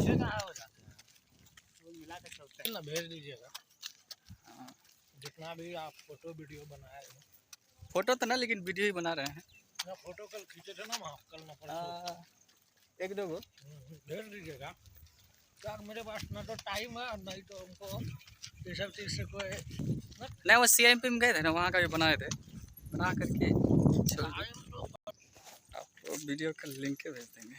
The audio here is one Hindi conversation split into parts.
इससे कहाँ हो जाता है, वो मिला के चलते हैं ना भेज दीजिएगा हाँ। जितना भी आप फोटो वीडियो बनाए हो। फोटो तो ना, लेकिन वीडियो ही बना रहे हैं ना फोटो कल खींचे थे ना वहाँ, कल ना परसों। एक दो गो भेज दीजिएगा। क्या मेरे पास ना तो टाइम है, नहीं तो हमको ये सब चीज़ से कोई नहीं। वो CIMP में गए थे ना, वहाँ का भी बनाए थे, बना करके छोड़ दिए। आपको वीडियो का लिंक भेज देंगे।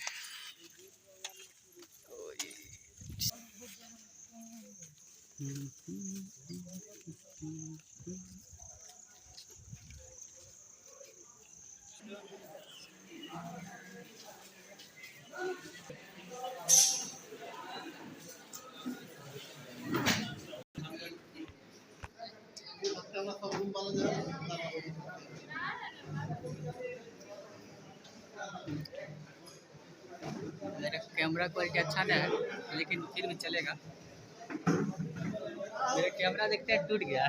मेरा कैमरा क्वालिटी अच्छा नहीं है, लेकिन फिर भी चलेगा। मेरा कैमरा देखते हैं टूट गया।